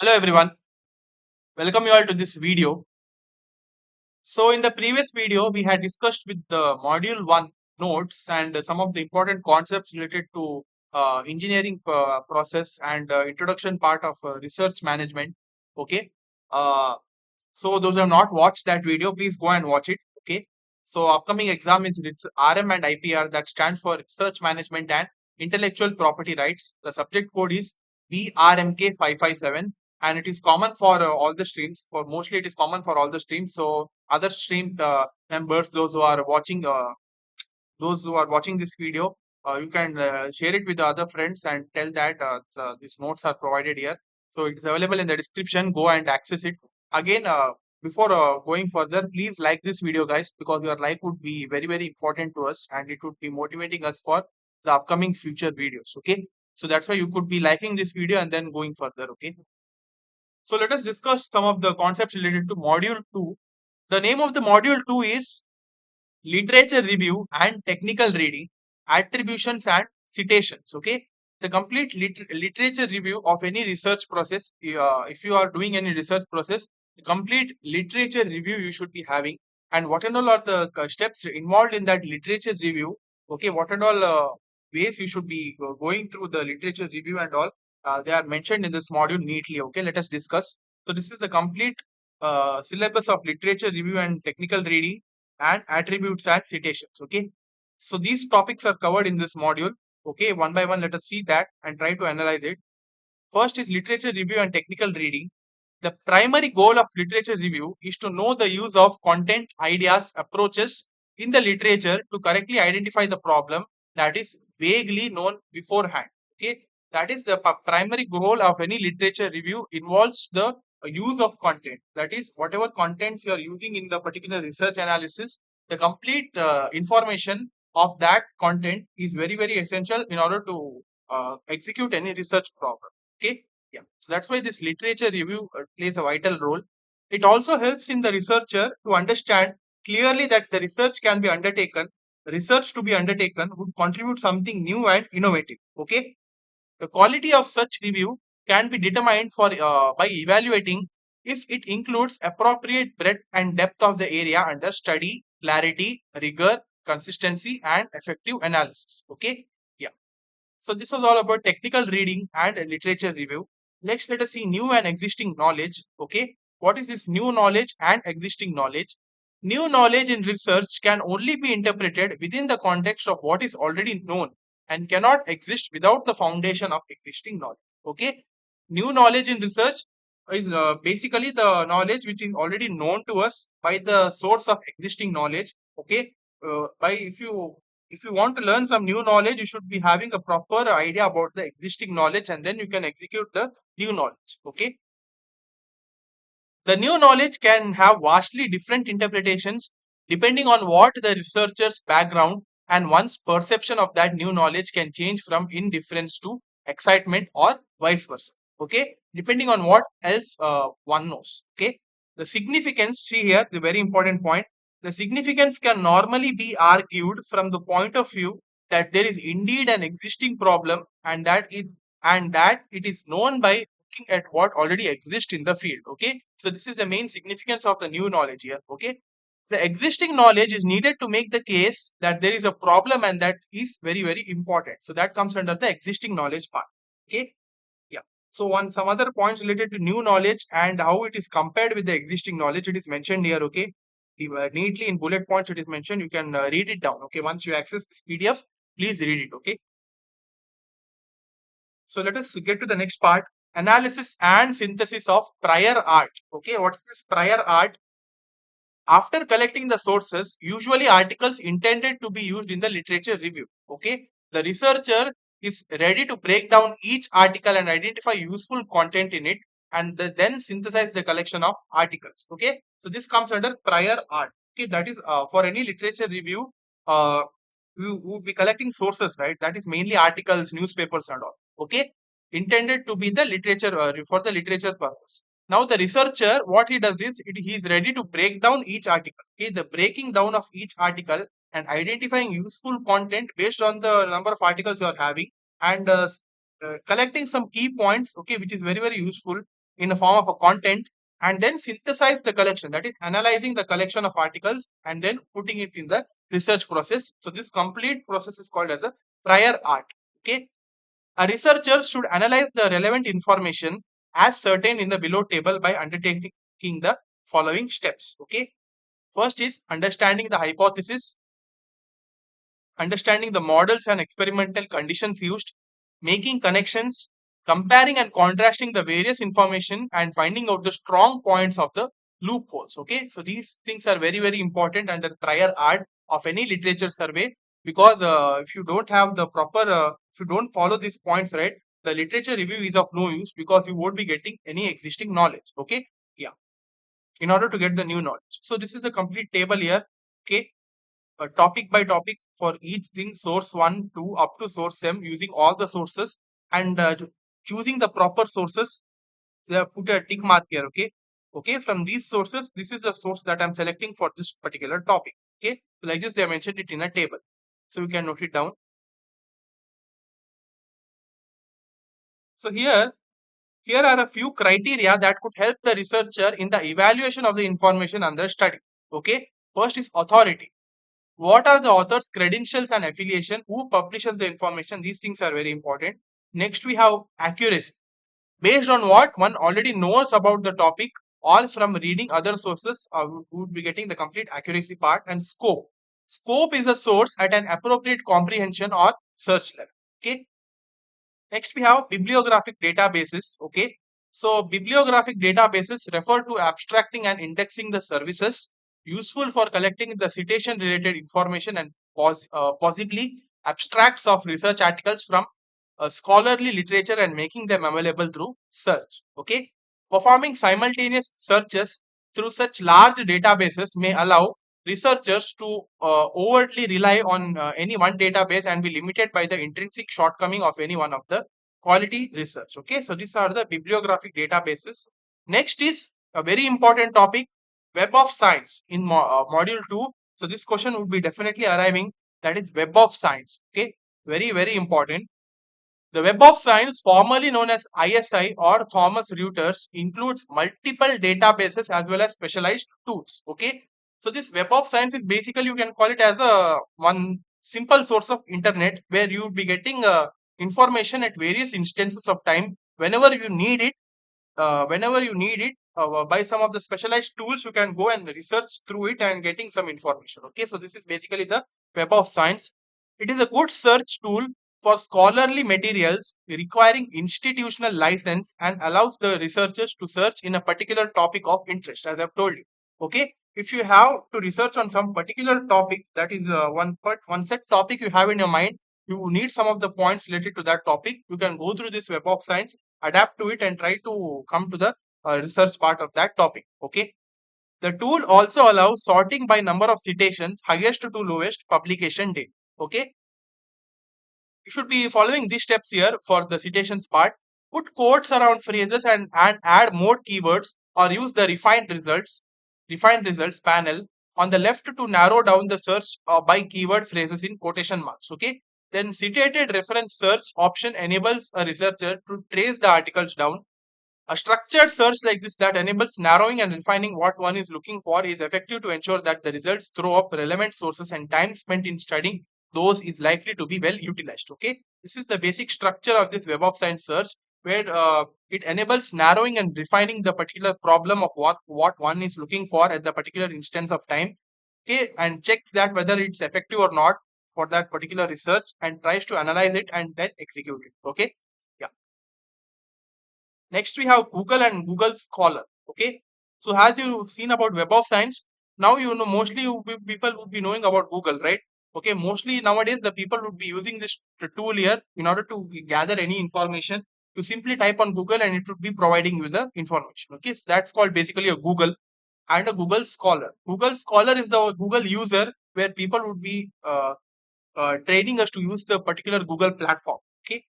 Hello everyone, welcome you all to this video. So in the previous video, we had discussed with the module 1 notes and some of the important concepts related to engineering process and introduction part of research management. Okay. Uh, so those who have not watched that video, please go and watch it. Okay. So upcoming exam is it's RM and IPR, that stands for Research Management and Intellectual Property Rights. The subject code is BRMK 557 and it is common for all the streams. For mostly it is common for all the streams. So other stream members, those who are watching this video, you can share it with the other friends and tell that these notes are provided here. So it is available in the description. Go and access it. Again, before going further, please like this video, guys, because your like would be very, very important to us and it would be motivating us for the upcoming future videos. Okay. So that's why you could be liking this video and then going further. Okay. So let us discuss some of the concepts related to module 2. The name of the module 2 is literature review and technical reading, attributions and citations. Okay, the complete literature review of any research process. If you are doing any research process, the complete literature review you should be having, and what and all are the steps involved in that literature review. Okay, what and all ways you should be going through the literature review and all. They are mentioned in this module neatly. Okay, let us discuss. So this is the complete syllabus of literature review and technical reading and attributes and citations. Okay, so these topics are covered in this module. Okay, one by one let us see that and try to analyze it. First is literature review and technical reading. The primary goal of literature review is to know the use of content, ideas, approaches in the literature to correctly identify the problem that is vaguely known beforehand. Okay, that is the primary goal of any literature review involves the use of content. That is, whatever contents you are using in the particular research analysis, the complete information of that content is very, very essential in order to execute any research problem. Okay, yeah. So that's why this literature review plays a vital role. It also helps in the researcher to understand clearly that the research to be undertaken would contribute something new and innovative. Okay. The quality of such review can be determined by evaluating if it includes appropriate breadth and depth of the area under study, clarity, rigor, consistency, and effective analysis. Okay. Yeah. So this was all about technical reading and literature review. Next, let us see new and existing knowledge. Okay, what is this new knowledge and existing knowledge? New knowledge in research can only be interpreted within the context of what is already known and cannot exist without the foundation of existing knowledge. Okay, new knowledge in research is basically the knowledge which is already known to us by the source of existing knowledge. Okay, by if you want to learn some new knowledge, you should be having a proper idea about the existing knowledge and then you can execute the new knowledge. Okay, the new knowledge can have vastly different interpretations depending on what the researcher's background, and one's perception of that new knowledge can change from indifference to excitement or vice versa. Okay, depending on what else one knows. Okay, the significance, see here, the very important point. The significance can normally be argued from the point of view that there is indeed an existing problem and that it is known by looking at what already exists in the field. Okay, so this is the main significance of the new knowledge here. Okay, the existing knowledge is needed to make the case that there is a problem and that is very, very important. So that comes under the existing knowledge part. Okay, yeah. So one some other points related to new knowledge and how it is compared with the existing knowledge, it is mentioned here. Okay, neatly in bullet points it is mentioned. You can read it down. Okay, once you access this PDF, please read it. Okay, so let us get to the next part, analysis and synthesis of prior art. Okay, what is this prior art? After collecting the sources, usually articles intended to be used in the literature review. Okay, the researcher is ready to break down each article and identify useful content in it and then synthesize the collection of articles. Okay, so this comes under prior art. Okay, that is for any literature review, uh, we would be collecting sources, right? That is mainly articles, newspapers, and all. Okay, intended to be the literature for the literature purpose. Now the researcher, what he does is he is ready to break down each article. Okay, the breaking down of each article and identifying useful content based on the number of articles you are having and collecting some key points. Okay, which is very, very useful in the form of a content and then synthesize the collection, that is analyzing the collection of articles and then putting it in the research process. So this complete process is called as a prior art. Okay, a researcher should analyze the relevant information as certain in the below table by undertaking the following steps. Okay, first is understanding the hypothesis, understanding the models and experimental conditions used, making connections, comparing and contrasting the various information, and finding out the strong points of the loopholes. Okay, so these things are very, very important under prior art of any literature survey, because if you don't have the proper, if you don't follow these points, right, the literature review is of no use because you won't be getting any existing knowledge. Okay, yeah, in order to get the new knowledge. So this is a complete table here. Okay, topic by topic for each thing, source 1 2 up to source m, using all the sources and choosing the proper sources. They have put a tick mark here. Okay, okay, from these sources this is the source that I'm selecting for this particular topic. Okay, so like this they have mentioned it in a table, so you can note it down. So here are a few criteria that could help the researcher in the evaluation of the information under study. Okay, first is authority. What are the author's credentials and affiliation? Who publishes the information? These things are very important. Next, we have accuracy. Based on what one already knows about the topic or from reading other sources, we would be getting the complete accuracy part. And scope. Scope is a source at an appropriate comprehension or search level. Okay. Next, we have bibliographic databases. Okay. So, bibliographic databases refer to abstracting and indexing the services useful for collecting the citation related information and possibly abstracts of research articles from scholarly literature and making them available through search. Okay. Performing simultaneous searches through such large databases may allow researchers to overtly rely on any one database and be limited by the intrinsic shortcoming of any one of the quality research. Okay, so these are the bibliographic databases. Next is a very important topic, web of science in module 2. So this question would be definitely arriving, that is web of science. Okay, very, very important. The Web of Science, formerly known as ISI or Thomson Reuters, includes multiple databases as well as specialized tools. Okay, so this Web of Science is basically, you can call it as a one simple source of internet where you would be getting information at various instances of time whenever you need it. By some of the specialized tools, you can go and research through it and getting some information. Okay, so this is basically the Web of Science. It is a good search tool for scholarly materials requiring institutional license and allows the researchers to search in a particular topic of interest, as I've told you. Okay, if you have to research on some particular topic, that is one set topic you have in your mind, you need some of the points related to that topic, you can go through this Web of Science, adapt to it and try to come to the research part of that topic. Okay, the tool also allows sorting by number of citations, highest to lowest publication date. Okay, you should be following these steps here for the citations part. Put quotes around phrases and add more keywords, or use the refined results panel on the left to narrow down the search by keyword phrases in quotation marks. Okay, then citated reference search option enables a researcher to trace the articles down. A structured search like this that enables narrowing and refining what one is looking for is effective to ensure that the results throw up relevant sources, and time spent in studying those is likely to be well utilized. Okay, this is the basic structure of this Web of Science search, where it enables narrowing and refining the particular problem of what one is looking for at the particular instance of time. Okay, and checks that whether it's effective or not for that particular research and tries to analyze it and then execute it. Okay, yeah. Next, we have Google and Google Scholar. Okay, so as you've seen about Web of Science, now you know mostly people would be knowing about Google, right? Okay, mostly nowadays the people would be using this tool here in order to gather any information. You simply type on Google and it would be providing you the information. Okay, so that's called basically a Google and a Google Scholar. Google Scholar is the Google user where people would be training us to use the particular Google platform. Okay,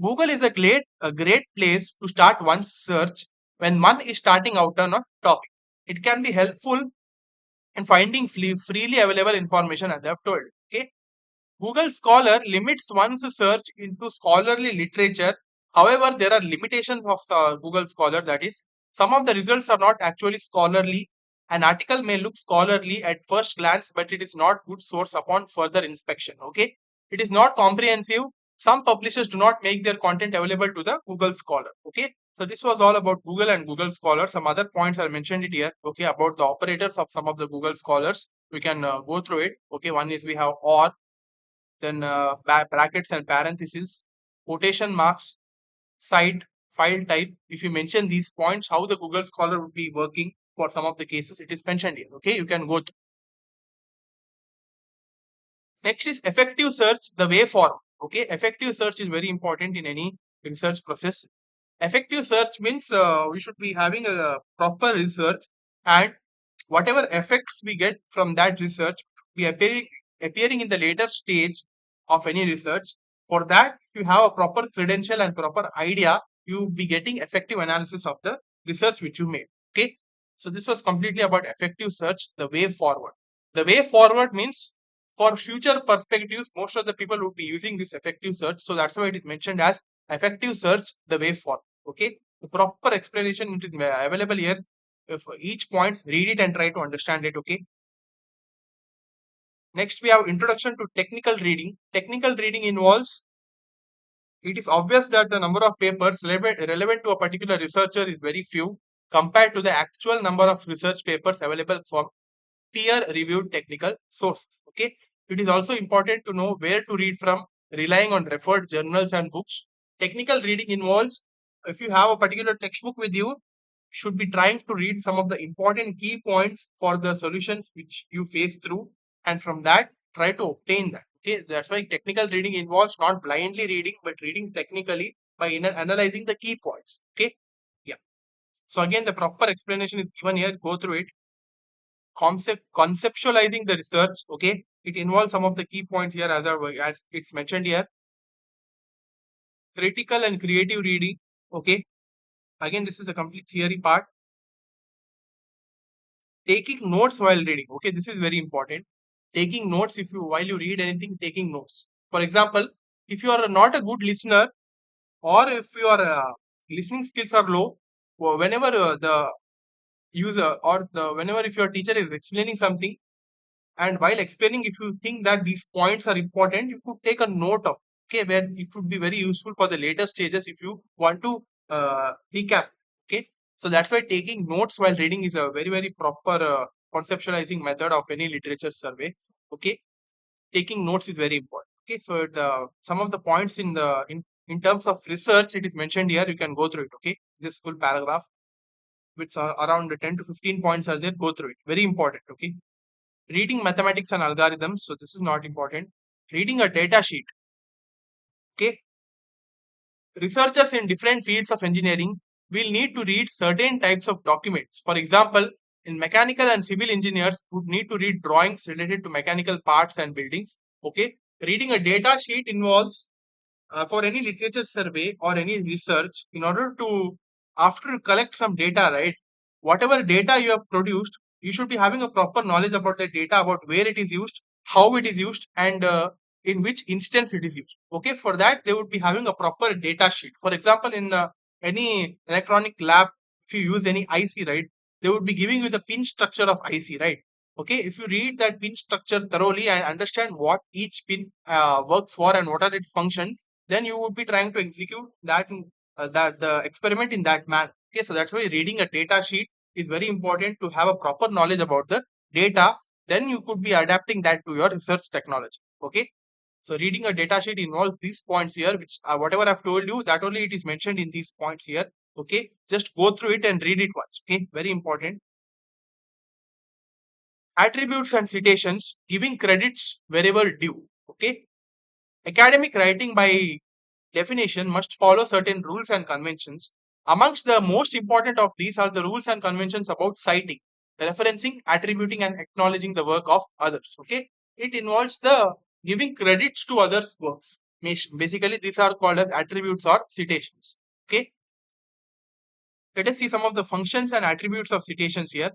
Google is a great place to start one's search when one is starting out on a topic. It can be helpful in finding freely available information, as I have told. Okay, Google Scholar limits one's search into scholarly literature However, there are limitations of Google Scholar. That is, some of the results are not actually scholarly. An article may look scholarly at first glance, but it is not good source upon further inspection. Okay, it is not comprehensive. Some publishers do not make their content available to the Google Scholar. Okay, so this was all about Google and Google Scholar. Some other points are mentioned it here. Okay, about the operators of some of the Google Scholars. We can go through it. Okay, one is we have or, then brackets and parentheses, quotation marks, cite, file type. If you mention these points, how the Google Scholar would be working for some of the cases, it is mentioned here. Okay, you can go through. Next is effective search, the way forward. Okay, effective search is very important in any research process. Effective search means we should be having a proper research, and whatever effects we get from that research be appearing in the later stage of any research. For that, if you have a proper credential and proper idea, you will be getting effective analysis of the research which you made. Okay, so this was completely about effective search, the way forward. The way forward means for future perspectives, most of the people would be using this effective search. So that's why it is mentioned as effective search, the way forward. Okay, the proper explanation it is available here. If each points, read it and try to understand it. Okay, next we have introduction to technical reading. Technical reading involves, it is obvious that the number of papers relevant to a particular researcher is very few compared to the actual number of research papers available from peer reviewed technical sources. Okay, it is also important to know where to read from, relying on referred journals and books. Technical reading involves, if you have a particular textbook with you, should be trying to read some of the important key points for the solutions which you face through, and from that try to obtain that. Okay, that's why technical reading involves not blindly reading but reading technically by analyzing the key points. Okay, yeah, so again the proper explanation is given here, go through it. Conceptualizing the research. Okay, it involves some of the key points here as it's mentioned here. Critical and creative reading. Okay, again this is a complete theory part. Taking notes while reading. Okay, this is very important. Taking notes, if you while you read anything, taking notes. For example, if you are not a good listener, or if your listening skills are low, whenever the user or the whenever if your teacher is explaining something, and while explaining, if you think that these points are important, you could take a note of. Okay, where it would be very useful for the later stages if you want to recap. Okay, so that's why taking notes while reading is a very proper conceptualizing method of any literature survey. Okay, taking notes is very important. Okay, so some of the points in terms of research, it is mentioned here, you can go through it. Okay, this full paragraph which are around 10 to 15 points are there, go through it, very important. Okay, reading mathematics and algorithms, so this is not important. Reading a data sheet. Okay, researchers in different fields of engineering will need to read certain types of documents. For example, in mechanical and civil engineers would need to read drawings related to mechanical parts and buildings. Okay, reading a data sheet involves, for any literature survey or any research, in order to, after you collect some data, right, whatever data you have produced, you should be having a proper knowledge about the data, about where it is used, how it is used, and in which instance it is used. Okay, for that they would be having a proper data sheet. For example, in any electronic lab, if you use any IC, right, they would be giving you the pin structure of IC, right. Okay, if you read that pin structure thoroughly and understand what each pin works for and what are its functions, then you would be trying to execute that the experiment in that manner. Okay, so that's why reading a data sheet is very important to have a proper knowledge about the data. Then you could be adapting that to your research technology. Okay, so reading a data sheet involves these points here, which whatever I've told you, that only it is mentioned in these points here. Okay, just go through it and read it once. Okay, very important. Attributes and citations, giving credits wherever due. Okay, academic writing by definition must follow certain rules and conventions. Amongst the most important of these are the rules and conventions about citing, referencing, attributing, and acknowledging the work of others. Okay, it involves the giving credits to others' works. Basically, these are called as attributes or citations. Okay, let us see some of the functions and attributes of citations here.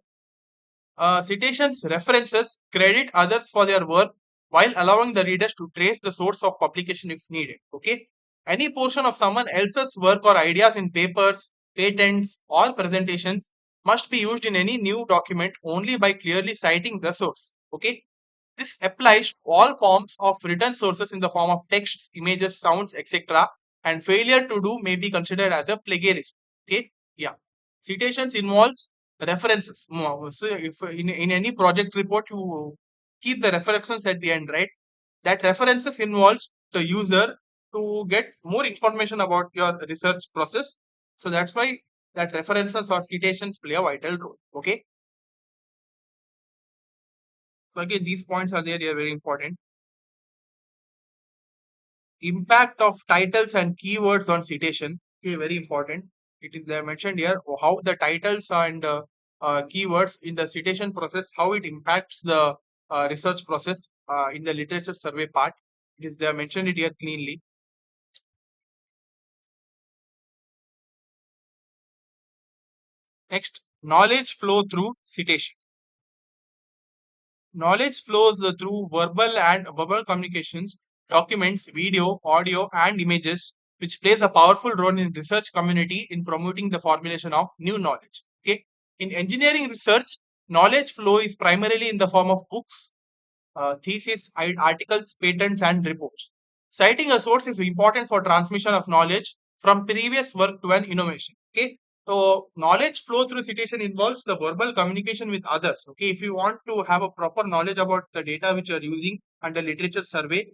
Citations references credit others for their work while allowing the readers to trace the source of publication if needed. Okay, Any portion of someone else's work or ideas in papers, patents, or presentations must be used in any new document only by clearly citing the source. Okay. This applies to all forms of written sources in the form of texts, images, sounds, etc. And failure to do may be considered as a plagiarism. Okay. Yeah. Citations involves references. So if in any project report you keep the references at the end, right? That references involves the user to get more information about your research process. So that's why that references or citations play a vital role. Okay. So again, these points are there. They are very important. Impact of titles and keywords on citation is very important. It is they are mentioned here how the titles and keywords in the citation process, how it impacts the research process in the literature survey part. It is they have mentioned it here cleanly. Next, knowledge flow through citation. Knowledge flows through verbal communications, documents, video, audio, and images, which plays a powerful role in research community in promoting the formulation of new knowledge. Okay, in engineering research, knowledge flow is primarily in the form of books, thesis, articles, patents, and reports. Citing a source is important for transmission of knowledge from previous work to an innovation. Okay, so knowledge flow through citation involves the verbal communication with others. Okay, if you want to have a proper knowledge about the data which you are using under literature survey,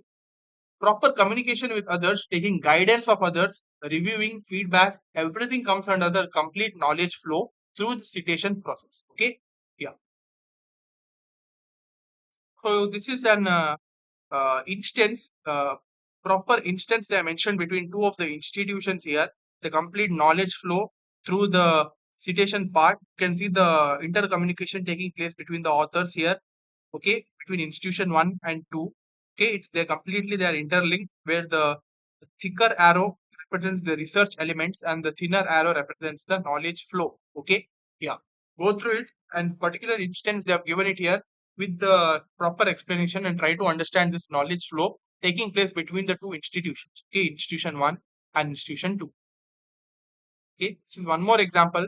proper communication with others, taking guidance of others, reviewing feedback, everything comes under the complete knowledge flow through the citation process. Okay, yeah. So this is an instance, proper instance they are mentioned between two of the institutions here. The complete knowledge flow through the citation part. You can see the intercommunication taking place between the authors here. Okay, between institution one and two. Okay, they're completely they are interlinked where the thicker arrow represents the research elements and the thinner arrow represents the knowledge flow. Okay, yeah, go through it and particular instance they have given it here with the proper explanation and try to understand this knowledge flow taking place between the two institutions. Okay, institution one and institution two. Okay, this is one more example.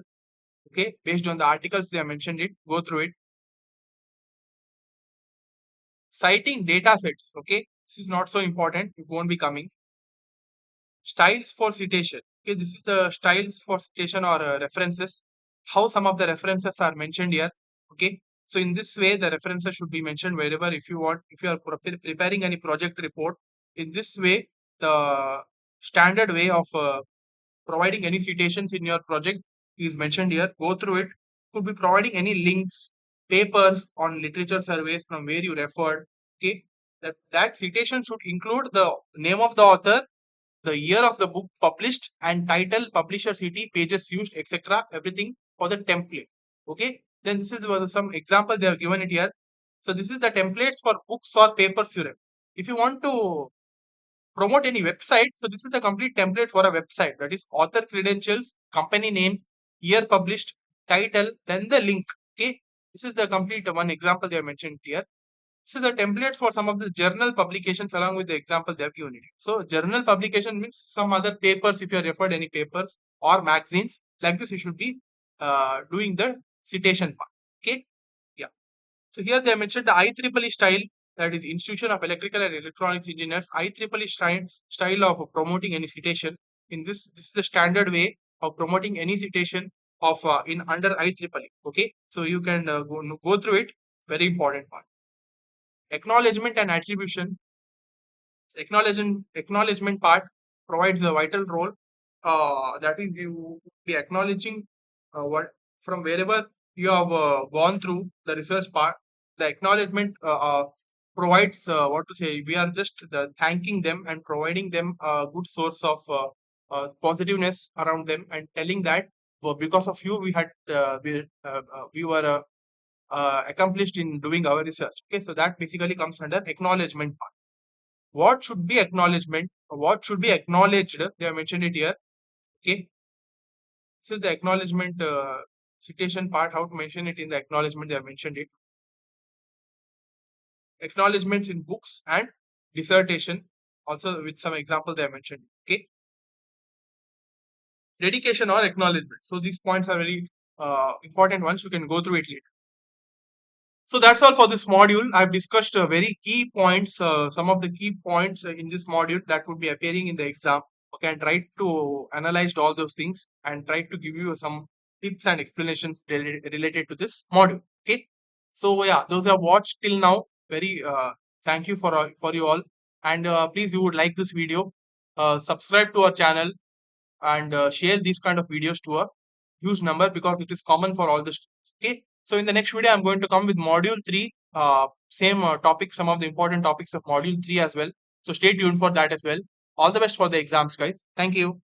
Okay, based on the articles they have mentioned it, go through it. Citing data sets. Okay, this is not so important, it won't be coming. Styles for citation. Okay, this is the styles for citation or references. How some of the references are mentioned here. Okay, so in this way, the references should be mentioned wherever if you want, if you are preparing any project report. In this way, the standard way of providing any citations in your project is mentioned here. Go through it. Could be providing any links, papers on literature surveys from where you referred. Okay, that citation should include the name of the author, the year of the book published, and title, publisher, city, pages used, etc. Everything for the template. Okay. Then this is some example they have given it here. So this is the templates for books or papers you read. If you want to promote any website, so this is the complete template for a website. That is author credentials, company name, year published, title, then the link. Okay. This is the complete one example they have mentioned here. So the templates for some of the journal publications along with the example they have given it. So journal publication means some other papers if you have referred any papers or magazines like this you should be doing the citation part. Okay. Yeah. So here they have mentioned the IEEE style, that is Institution of Electrical and Electronics Engineers, IEEE style of promoting any citation. In this is the standard way of promoting any citation of in under IEEE. Okay. So you can go through it. Very important part. Acknowledgement and attribution. Acknowledgement part provides a vital role. That is, you will be acknowledging what from wherever you have gone through the research part. The acknowledgement provides what to say. We are just thanking them and providing them a good source of positiveness around them and telling that because of you we were accomplished in doing our research. Okay, so that basically comes under acknowledgement part. What should be acknowledgement? What should be acknowledged? They have mentioned it here. Okay, this is the acknowledgement citation part. How to mention it in the acknowledgement? They have mentioned it. Acknowledgements in books and dissertation. Also, with some example they have mentioned. Okay, dedication or acknowledgement. So these points are very important ones. You can go through it later. So that's all for this module. I've discussed very key points, some of the key points in this module that would be appearing in the exam. Okay, and try to analyze all those things and try to give you some tips and explanations related to this module. Okay, so yeah, those who have watched till now, very thank you for you all, and please, you would like this video, subscribe to our channel and share these kind of videos to a huge number because it is common for all the students. Okay. So in the next video, I'm going to come with module 3, same topic, some of the important topics of module 3 as well. So stay tuned for that as well. All the best for the exams, guys. Thank you.